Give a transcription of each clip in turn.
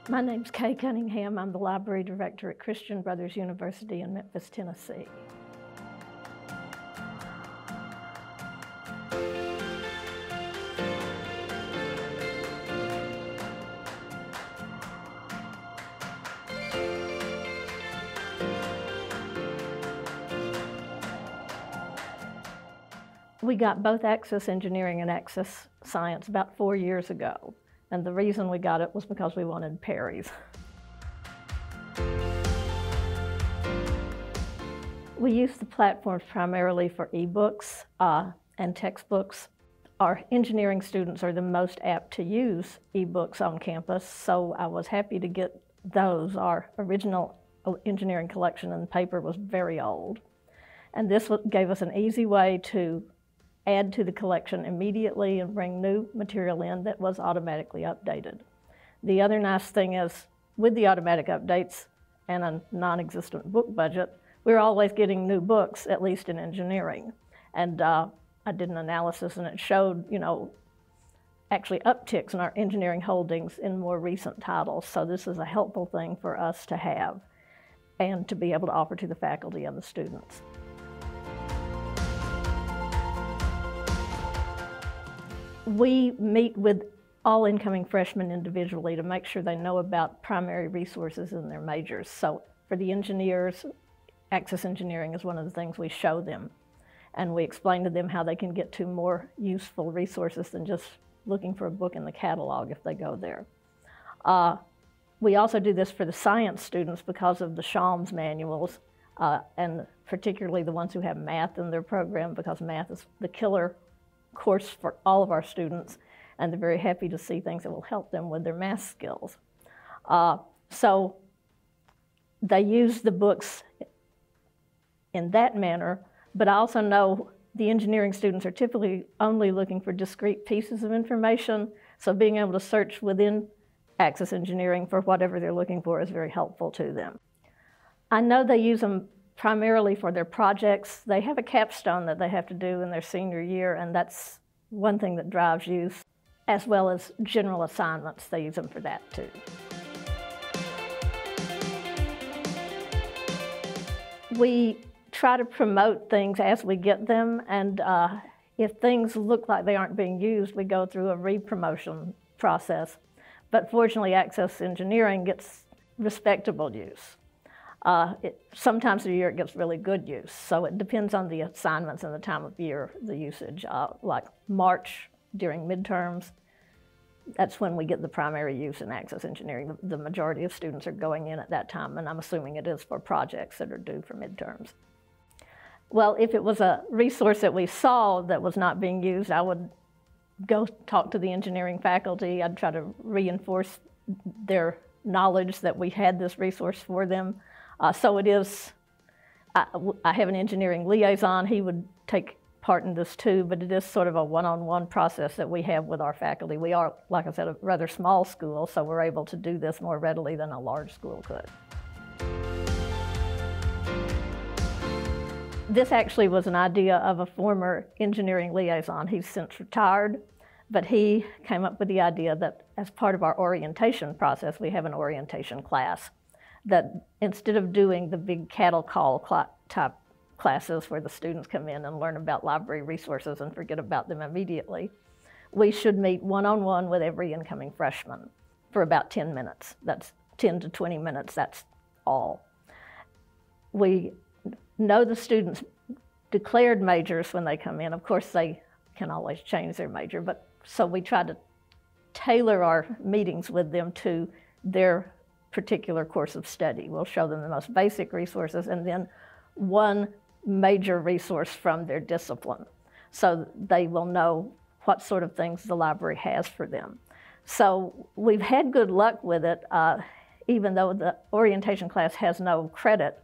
My name's Cunningham. I'm the Library Director at Christian Brothers University in Memphis, Tennessee. We got both Access Engineering and Access Science about 4 years ago. And the reason we got it was because we wanted Perry's. We use the platforms primarily for ebooks and textbooks. Our engineering students are the most apt to use ebooks on campus, so I was happy to get those. Our original engineering collection and paper was very old. And this gave us an easy way to add to the collection immediately and bring new material in that was automatically updated. The other nice thing is, with the automatic updates and a non-existent book budget, we're always getting new books, at least in engineering. And I did an analysis and it showed, actually upticks in our engineering holdings in more recent titles. So this is a helpful thing for us to have and to be able to offer to the faculty and the students. We meet with all incoming freshmen individually to make sure they know about primary resources in their majors. So for the engineers, Access Engineering is one of the things we show them. And we explain to them how they can get to more useful resources than just looking for a book in the catalog if they go there. We also do this for the science students because of the Shalms manuals, and particularly the ones who have math in their program, because math is the killer course for all of our students, and they're very happy to see things that will help them with their math skills. So they use the books in that manner, but I also know the engineering students are typically only looking for discrete pieces of information, so being able to search within Access Engineering for whatever they're looking for is very helpful to them. I know they use them primarily for their projects. They have a capstone that they have to do in their senior year, and that's one thing that drives use, as well as general assignments. They use them for that too. We try to promote things as we get them, and if things look like they aren't being used, we go through a re-promotion process. But fortunately, Access Engineering gets respectable use. Sometimes a year it gets really good use, so it depends on the assignments and the time of year, the usage. Like March during midterms, that's when we get the primary use in Access Engineering. The majority of students are going in at that time, and I'm assuming it is for projects that are due for midterms. Well, if it was a resource that we saw that was not being used, I would go talk to the engineering faculty. I'd try to reinforce their knowledge that we had this resource for them. So it is, I have an engineering liaison. He would take part in this too, but it is sort of a one-on-one process that we have with our faculty. We are, like I said, a rather small school, so we're able to do this more readily than a large school could. This actually was an idea of a former engineering liaison. He's since retired, but he came up with the idea that as part of our orientation process, we have an orientation class, that instead of doing the big cattle call type classes where the students come in and learn about library resources and forget about them immediately, we should meet one-on-one with every incoming freshman for about 10 minutes. That's 10 to 20 minutes, that's all. We know the students' declared majors when they come in. Of course, they can always change their major, but so we try to tailor our meetings with them to their particular course of study. We'll show them the most basic resources and then one major resource from their discipline, so they will know what sort of things the library has for them. So we've had good luck with it. Even though the orientation class has no credit,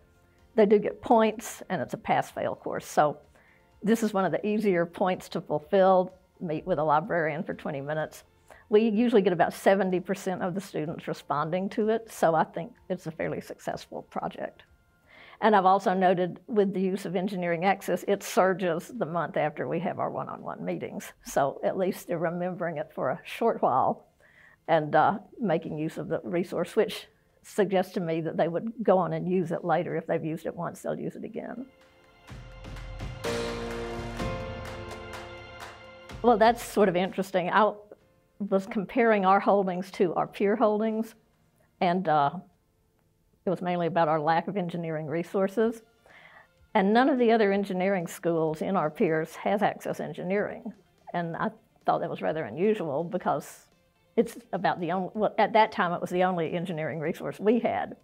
they do get points, and it's a pass-fail course. So this is one of the easier points to fulfill, meet with a librarian for 20 minutes. We usually get about 70% of the students responding to it, so I think it's a fairly successful project. And I've also noted with the use of Engineering Access, it surges the month after we have our one-on-one meetings. So at least they're remembering it for a short while and making use of the resource, which suggests to me that they would go on and use it later. If they've used it once, they'll use it again. Well, that's sort of interesting. I was comparing our holdings to our peer holdings, and it was mainly about our lack of engineering resources. And none of the other engineering schools in our peers has Access Engineering. And I thought that was rather unusual because it's about the only, well, at that time it was the only engineering resource we had.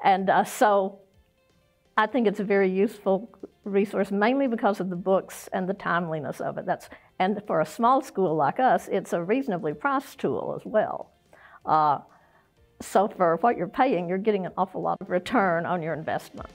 And so I think it's a very useful resource, mainly because of the books and the timeliness of it. And for a small school like us, it's a reasonably priced tool as well. So for what you're paying, you're getting an awful lot of return on your investment.